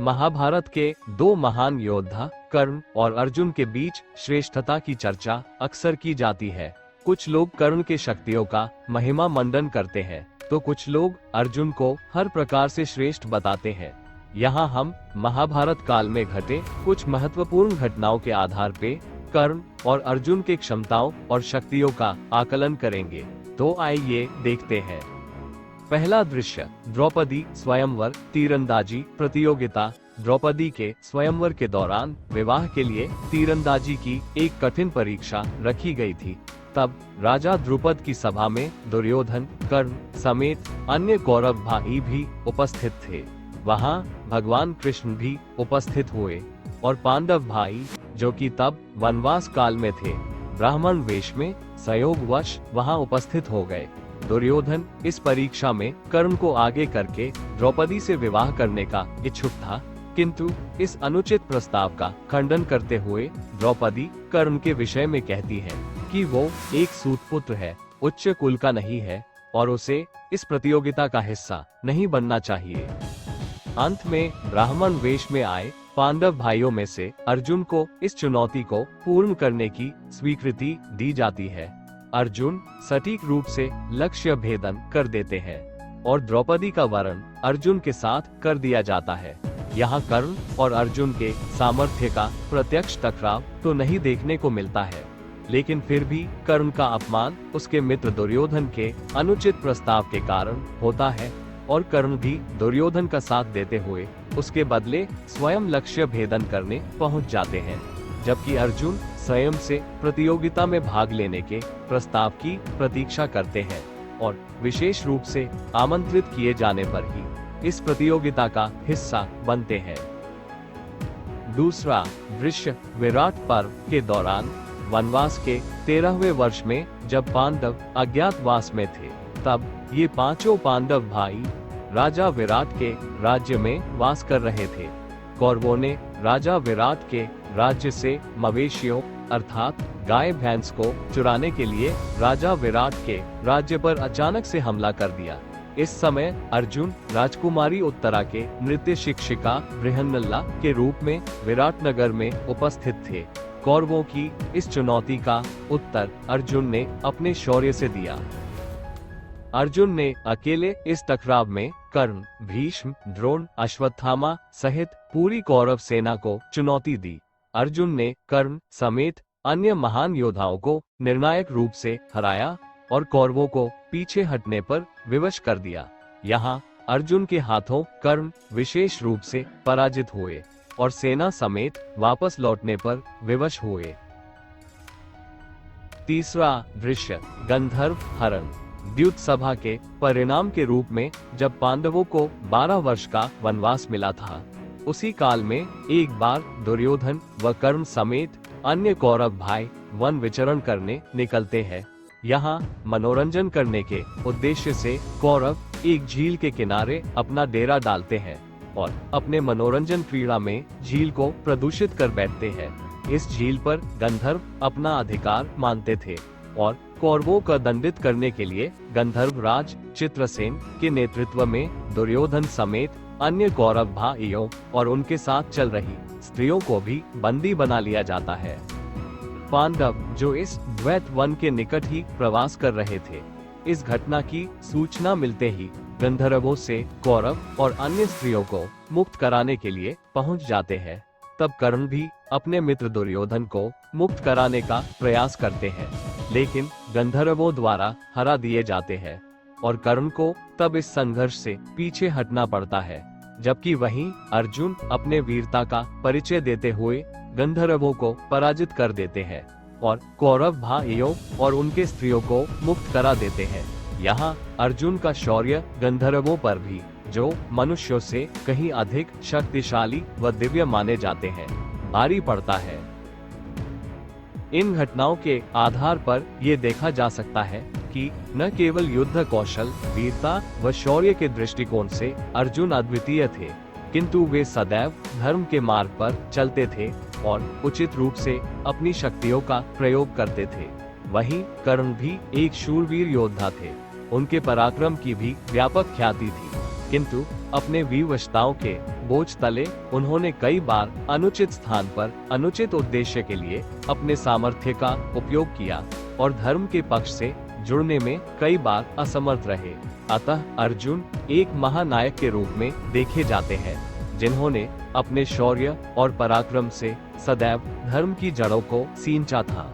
महाभारत के दो महान योद्धा कर्ण और अर्जुन के बीच श्रेष्ठता की चर्चा अक्सर की जाती है। कुछ लोग कर्ण के शक्तियों का महिमा मंडन करते हैं, तो कुछ लोग अर्जुन को हर प्रकार से श्रेष्ठ बताते हैं। यहाँ हम महाभारत काल में घटे कुछ महत्वपूर्ण घटनाओं के आधार पे कर्ण और अर्जुन के क्षमताओं और शक्तियों का आकलन करेंगे। तो आइए देखते हैं। पहला दृश्य, द्रौपदी स्वयंवर तीरंदाजी प्रतियोगिता। द्रौपदी के स्वयंवर के दौरान विवाह के लिए तीरंदाजी की एक कठिन परीक्षा रखी गई थी। तब राजा द्रुपद की सभा में दुर्योधन, कर्ण समेत अन्य कौरव भाई भी उपस्थित थे। वहां भगवान कृष्ण भी उपस्थित हुए और पांडव भाई, जो कि तब वनवास काल में थे, ब्राह्मण वेश में संयोगवश वहां उपस्थित हो गए। दुर्योधन इस परीक्षा में कर्ण को आगे करके द्रौपदी से विवाह करने का इच्छुक था, किंतु इस अनुचित प्रस्ताव का खंडन करते हुए द्रौपदी कर्ण के विषय में कहती है कि वो एक सूतपुत्र है, उच्च कुल का नहीं है और उसे इस प्रतियोगिता का हिस्सा नहीं बनना चाहिए। अंत में ब्राह्मण वेश में आए पांडव भाइयों में से अर्जुन को इस चुनौती को पूर्ण करने की स्वीकृति दी जाती है। अर्जुन सटीक रूप से लक्ष्य भेदन कर देते हैं और द्रौपदी का वरण अर्जुन के साथ कर दिया जाता है। यहाँ कर्ण और अर्जुन के सामर्थ्य का प्रत्यक्ष टकराव तो नहीं देखने को मिलता है, लेकिन फिर भी कर्ण का अपमान उसके मित्र दुर्योधन के अनुचित प्रस्ताव के कारण होता है और कर्ण भी दुर्योधन का साथ देते हुए उसके बदले स्वयं लक्ष्य भेदन करने पहुंच जाते हैं, जबकि अर्जुन स्वयं से प्रतियोगिता में भाग लेने के प्रस्ताव की प्रतीक्षा करते हैं और विशेष रूप से आमंत्रित किए जाने पर ही इस प्रतियोगिता का हिस्सा बनते हैं। दूसरा दृश्य, विराट पर्व के दौरान वनवास के 13वें वर्ष में जब पांडव अज्ञातवास में थे, तब ये पांचों पांडव भाई राजा विराट के राज्य में वास कर रहे थे। कौरवों ने राजा विराट के राज्य से मवेशियों अर्थात गाय भैंस को चुराने के लिए राजा विराट के राज्य पर अचानक से हमला कर दिया। इस समय अर्जुन राजकुमारी उत्तरा के नृत्य शिक्षिका बृहन्नला के रूप में विराट नगर में उपस्थित थे। कौरवों की इस चुनौती का उत्तर अर्जुन ने अपने शौर्य से दिया। अर्जुन ने अकेले इस टकराव में कर्ण, भीष्म, द्रोण, अश्वत्थामा सहित पूरी कौरव सेना को चुनौती दी। अर्जुन ने कर्ण समेत अन्य महान योद्धाओं को निर्णायक रूप से हराया और कौरवों को पीछे हटने पर विवश कर दिया। यहाँ अर्जुन के हाथों कर्ण विशेष रूप से पराजित हुए और सेना समेत वापस लौटने पर विवश हुए। तीसरा दृश्य, गंधर्व हरण। द्यूत सभा के परिणाम के रूप में जब पांडवों को 12 वर्ष का वनवास मिला था, उसी काल में एक बार दुर्योधन व कर्ण समेत अन्य कौरव भाई वन विचरण करने निकलते हैं। यहाँ मनोरंजन करने के उद्देश्य से कौरव एक झील के किनारे अपना डेरा डालते हैं और अपने मनोरंजन क्रीड़ा में झील को प्रदूषित कर बैठते हैं। इस झील पर गंधर्व अपना अधिकार मानते थे और कौरवों का दंडित करने के लिए गंधर्व राज चित्रसेन के नेतृत्व में दुर्योधन समेत अन्य कौरव भाइयों और उनके साथ चल रही स्त्रियों को भी बंदी बना लिया जाता है। पांडव, जो इस द्वैत वन के निकट ही प्रवास कर रहे थे, इस घटना की सूचना मिलते ही गंधर्वों से कौरव और अन्य स्त्रियों को मुक्त कराने के लिए पहुंच जाते हैं। तब कर्ण भी अपने मित्र दुर्योधन को मुक्त कराने का प्रयास करते हैं, लेकिन गंधर्वों द्वारा हरा दिए जाते हैं और कर्ण को तब इस संघर्ष से पीछे हटना पड़ता है, जबकि वहीं अर्जुन अपने वीरता का परिचय देते हुए गंधर्वों को पराजित कर देते हैं और कौरव भाइयों और उनके स्त्रियों को मुक्त करा देते हैं। यहाँ अर्जुन का शौर्य गंधर्वों पर भी, जो मनुष्यों से कहीं अधिक शक्तिशाली व दिव्य माने जाते हैं, भारी पड़ता है। इन घटनाओं के आधार पर ये देखा जा सकता है कि न केवल युद्ध कौशल, वीरता व शौर्य के दृष्टिकोण से अर्जुन अद्वितीय थे, किंतु वे सदैव धर्म के मार्ग पर चलते थे और उचित रूप से अपनी शक्तियों का प्रयोग करते थे। वहीं कर्ण भी एक शूरवीर योद्धा थे। उनके पराक्रम की भी व्यापक ख्याति थी। किंतु अपने विवशताओं के बोझ तले उन्होंने कई बार अनुचित स्थान पर अनुचित उद्देश्य के लिए अपने सामर्थ्य का उपयोग किया और धर्म के पक्ष से जुड़ने में कई बार असमर्थ रहे। अतः अर्जुन एक महानायक के रूप में देखे जाते हैं, जिन्होंने अपने शौर्य और पराक्रम से सदैव धर्म की जड़ों को सींचा था।